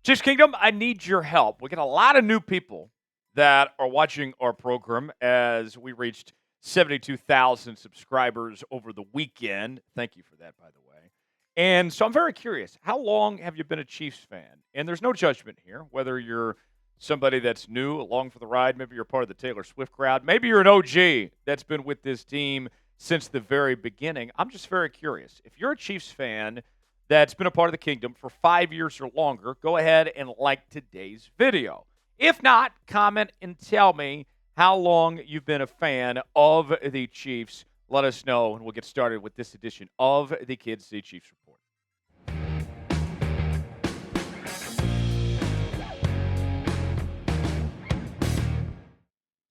Chiefs Kingdom, I need your help. We got a lot of new people that are watching our program as we reached 72,000 subscribers over the weekend. Thank you for that, by the way. And so I'm very curious, how long have you been a Chiefs fan? And there's no judgment here, whether you're somebody that's new, along for the ride, maybe you're part of the Taylor Swift crowd, maybe you're an OG that's been with this team since the very beginning. I'm just very curious. If you're a Chiefs fan that's been a part of the kingdom for 5 years or longer, go ahead and like today's video. If not, comment and tell me how long you've been a fan of the Chiefs. Let us know, and we'll get started with this edition of the Kansas City Chiefs Report.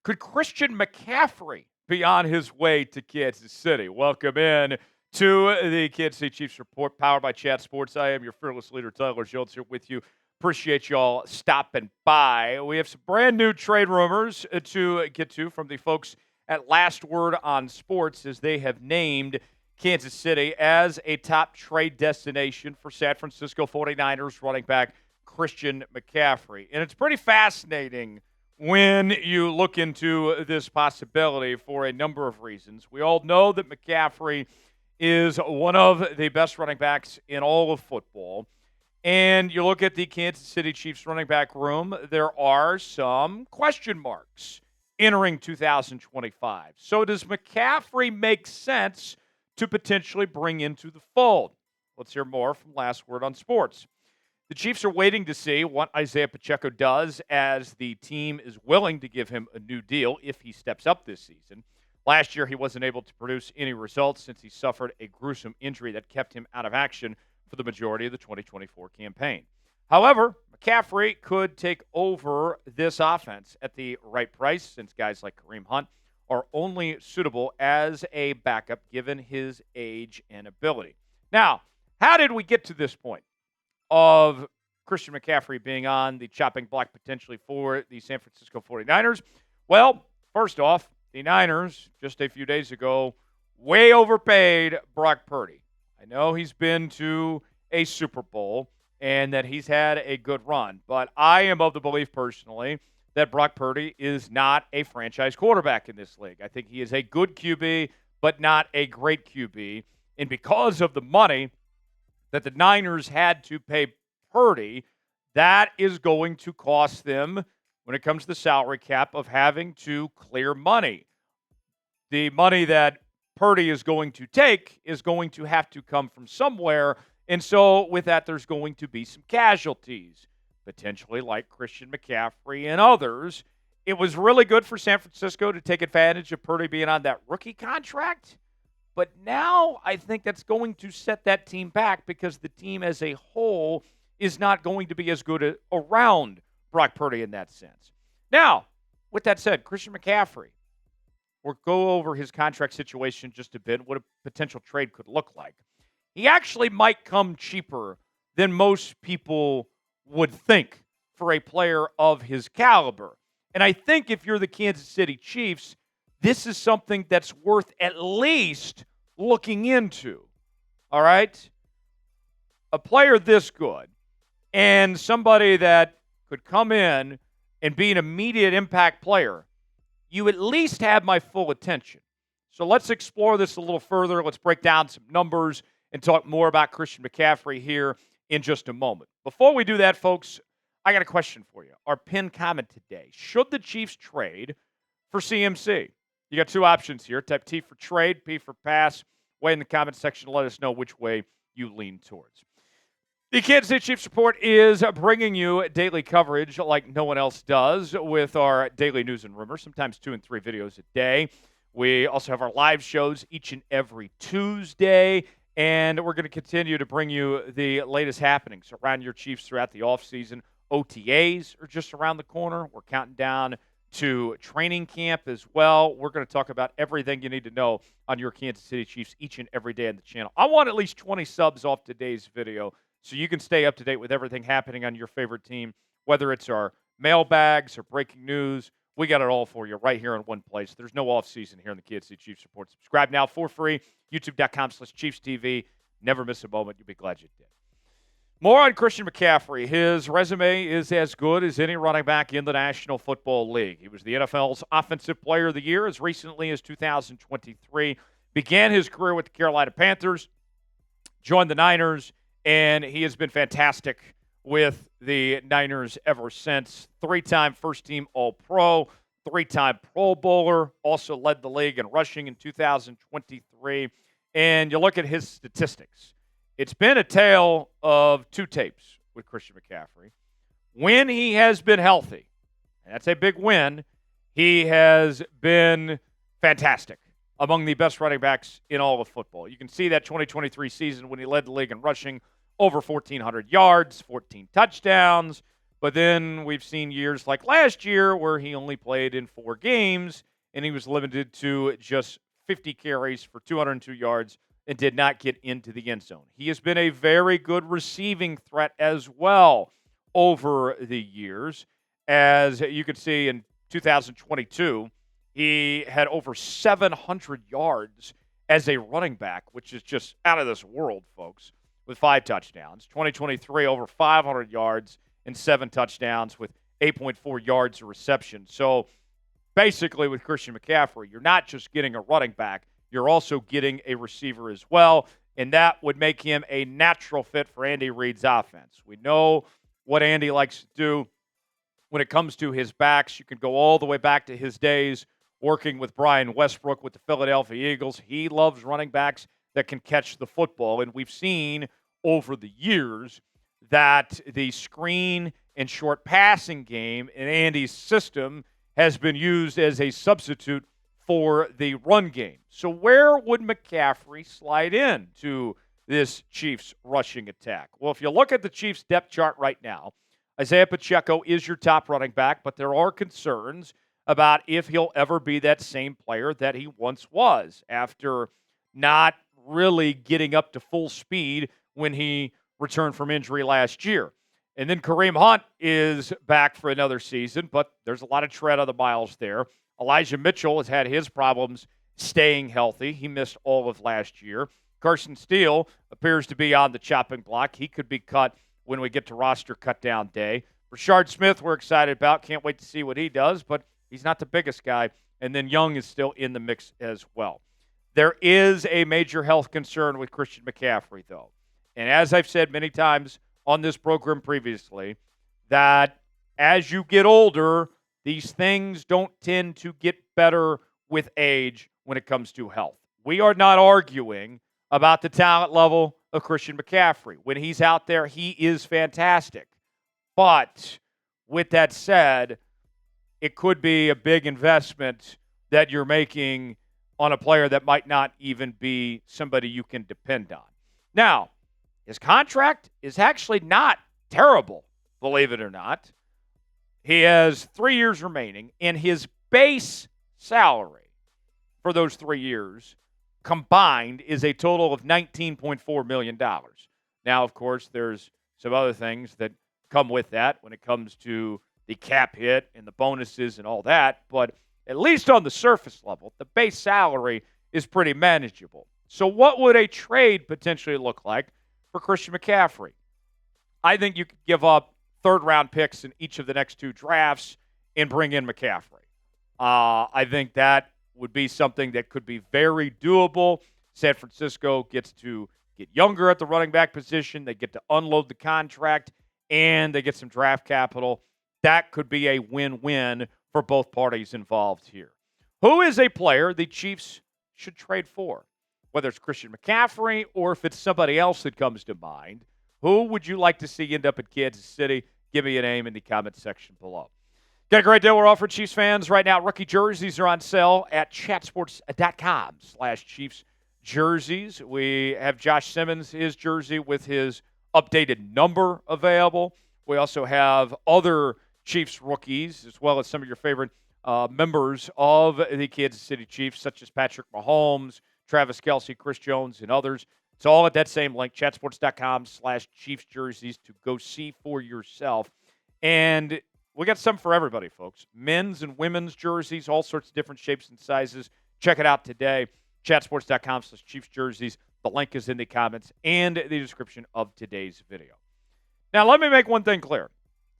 Could Christian McCaffrey be on his way to Kansas City? Welcome in to the Kansas City Chiefs Report, powered by Chat Sports. I am your fearless leader, Tyler Schultz, here with you. Appreciate y'all stopping by. We have some brand new trade rumors to get to from the folks at Last Word on Sports, as they have named Kansas City as a top trade destination for San Francisco 49ers running back Christian McCaffrey. And it's pretty fascinating when you look into this possibility for a number of reasons. We all know that McCaffrey is one of the best running backs in all of football. And you look at the Kansas City Chiefs running back room, there are some question marks entering 2025. So does McCaffrey make sense to potentially bring into the fold? Let's hear more from Last Word on Sports. The Chiefs are waiting to see what Isiah Pacheco does, as the team is willing to give him a new deal if he steps up this season. Last year, he wasn't able to produce any results since he suffered a gruesome injury that kept him out of action for the majority of the 2024 campaign. However, McCaffrey could take over this offense at the right price, since guys like Kareem Hunt are only suitable as a backup given his age and ability. Now, how did we get to this point of Christian McCaffrey being on the chopping block potentially for the San Francisco 49ers? Well, first off, the Niners, just a few days ago, way overpaid Brock Purdy. I know he's been to a Super Bowl and that he's had a good run, but I am of the belief personally that Brock Purdy is not a franchise quarterback in this league. I think he is a good QB, but not a great QB. And because of the money that the Niners had to pay Purdy, that is going to cost them when it comes to the salary cap of having to clear money. The money that Purdy is going to take is going to have to come from somewhere. And so with that, there's going to be some casualties, potentially like Christian McCaffrey and others. It was really good for San Francisco to take advantage of Purdy being on that rookie contract. But now I think that's going to set that team back, because the team as a whole is not going to be as good around Brock Purdy in that sense. Now, with that said, Christian McCaffrey, we'll go over his contract situation just a bit, what a potential trade could look like. He actually might come cheaper than most people would think for a player of his caliber. And I think if you're the Kansas City Chiefs, this is something that's worth at least looking into. All right? A player this good and somebody that could come in and be an immediate impact player, you at least have my full attention. So let's explore this a little further. Let's break down some numbers and talk more about Christian McCaffrey here in just a moment. Before we do that, folks, I got a question for you. Our pinned comment today: should the Chiefs trade for CMC? You got two options here. Type T for trade, P for pass. Weigh in the comment section. Let us know which way you lean towards. The Kansas City Chiefs Report is bringing you daily coverage like no one else does, with our daily news and rumors, sometimes 2 and 3 videos a day. We also have our live shows each and every Tuesday, and we're going to continue to bring you the latest happenings around your Chiefs throughout the offseason. OTAs are just around the corner. We're counting down to training camp as well. We're going to talk about everything you need to know on your Kansas City Chiefs each and every day on the channel. I want at least 20 subs off today's video so you can stay up to date with everything happening on your favorite team, whether it's our mailbags or breaking news. We got it all for you right here in one place. There's no off season here in the Kansas City Chiefs Report. Subscribe now for free, youtube.com/ChiefsTV. Never miss a moment. You'll be glad you did. More on Christian McCaffrey. His resume is as good as any running back in the National Football League. He was the NFL's Offensive Player of the Year as recently as 2023. Began his career with the Carolina Panthers, joined the Niners, and he has been fantastic with the Niners ever since. Three-time first-team All-Pro, three-time Pro Bowler, also led the league in rushing in 2023. And you look at his statistics. It's been a tale of two tapes with Christian McCaffrey. When he has been healthy, and that's a big win, he has been fantastic, among the best running backs in all of football. You can see that 2023 season when he led the league in rushing, over 1,400 yards, 14 touchdowns. But then we've seen years like last year where he only played in 4 games, and he was limited to just 50 carries for 202 yards and did not get into the end zone. He has been a very good receiving threat as well over the years. As you could see in 2022, he had over 700 yards as a running back, which is just out of this world, folks, with 5 touchdowns. 2023, over 500 yards and 7 touchdowns with 8.4 yards of reception. So basically with Christian McCaffrey, you're not just getting a running back, you're also getting a receiver as well, and that would make him a natural fit for Andy Reid's offense. We know what Andy likes to do when it comes to his backs. You can go all the way back to his days working with Brian Westbrook with the Philadelphia Eagles. He loves running backs that can catch the football, and we've seen over the years that the screen and short passing game in Andy's system has been used as a substitute for the run game. So where would McCaffrey slide in to this Chiefs rushing attack? Well, if you look at the Chiefs depth chart right now, Isiah Pacheco is your top running back, but there are concerns about if he'll ever be that same player that he once was after not really getting up to full speed when he returned from injury last year. And then Kareem Hunt is back for another season, but there's a lot of tread on the miles there. Elijah Mitchell has had his problems staying healthy. He missed all of last year. Carson Steele appears to be on the chopping block. He could be cut when we get to roster cut-down day. Rashard Smith we're excited about. Can't wait to see what he does, but he's not the biggest guy. And then Young is still in the mix as well. There is a major health concern with Christian McCaffrey, though. And as I've said many times on this program previously, that as you get older, these things don't tend to get better with age when it comes to health. We are not arguing about the talent level of Christian McCaffrey. When he's out there, he is fantastic. But with that said, it could be a big investment that you're making on a player that might not even be somebody you can depend on. Now, his contract is actually not terrible, believe it or not. He has 3 years remaining, and his base salary for those 3 years combined is a total of $19.4 million. Now, of course, there's some other things that come with that when it comes to the cap hit and the bonuses and all that, but at least on the surface level, the base salary is pretty manageable. So what would a trade potentially look like for Christian McCaffrey? I think you could give up third-round picks in each of the next 2 drafts and bring in McCaffrey. I think that would be something that could be very doable. San Francisco gets to get younger at the running back position. They get to unload the contract, and they get some draft capital. That could be a win-win for both parties involved here. Who is a player the Chiefs should trade for? Whether it's Christian McCaffrey or if it's somebody else that comes to mind, who would you like to see end up in Kansas City? Give me a name in the comment section below. Got a great deal we're offering Chiefs fans right now. Rookie jerseys are on sale at chatsports.com/Chiefs jerseys. We have Josh Simmons, his jersey with his updated number available. We also have other Chiefs rookies as well as some of your favorite members of the Kansas City Chiefs, such as Patrick Mahomes, Travis Kelce, Chris Jones, and others. It's all at that same link, chatsports.com/Chiefs jerseys, to go see for yourself. And we got some for everybody, folks. Men's and women's jerseys, all sorts of different shapes and sizes. Check it out today, chatsports.com/Chiefs jerseys. The link is in the comments and the description of today's video. Now, let me make one thing clear.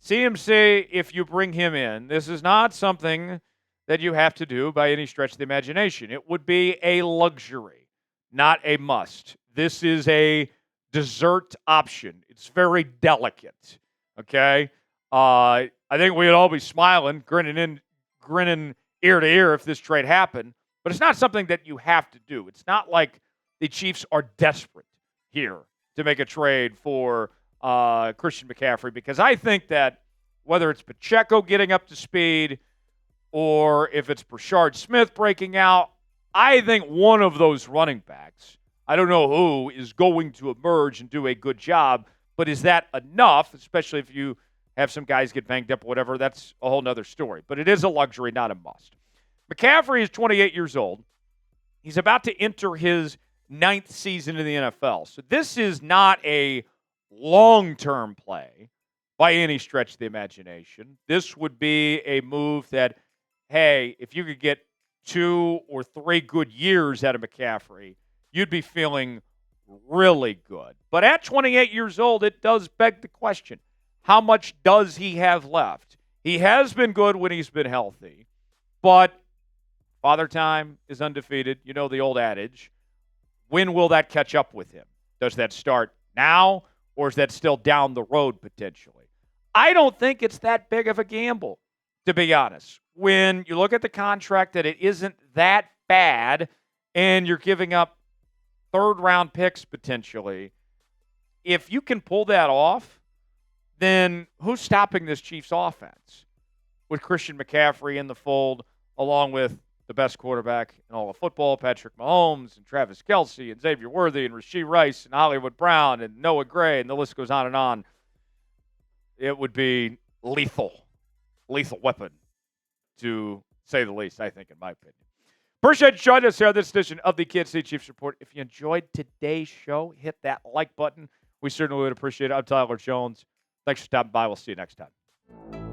CMC, if you bring him in, this is not something that you have to do by any stretch of the imagination. It would be a luxury, not a must. This is a dessert option. It's very delicate, okay? I think we'd all be smiling, grinning ear to ear if this trade happened, but it's not something that you have to do. It's not like the Chiefs are desperate here to make a trade for Christian McCaffrey, because I think that whether it's Pacheco getting up to speed or if it's Brashard Smith breaking out, I think one of those running backs, I don't know who, is going to emerge and do a good job, but is that enough, especially if you have some guys get banged up or whatever? That's a whole nother story. But it is a luxury, not a must. McCaffrey is 28 years old. He's about to enter his 9th season in the NFL. So this is not a long-term play by any stretch of the imagination. This would be a move that, hey, if you could get 2 or 3 good years out of McCaffrey, you'd be feeling really good. But at 28 years old, it does beg the question, how much does he have left? He has been good when he's been healthy, but Father Time is undefeated. You know the old adage. When will that catch up with him? Does that start now, or is that still down the road potentially? I don't think it's that big of a gamble, to be honest. When you look at the contract, that it isn't that bad, and you're giving up third-round picks potentially, if you can pull that off, then who's stopping this Chiefs offense? With Christian McCaffrey in the fold, along with the best quarterback in all of football, Patrick Mahomes, and Travis Kelce, and Xavier Worthy, and Rasheed Rice, and Hollywood Brown, and Noah Gray, and the list goes on and on. It would be lethal weapon, to say the least, I think, in my opinion. Appreciate you joining us here on this edition of the Kansas City Chiefs Report. If you enjoyed today's show, hit that like button. We certainly would appreciate it. I'm Tyler Jones. Thanks for stopping by. We'll see you next time.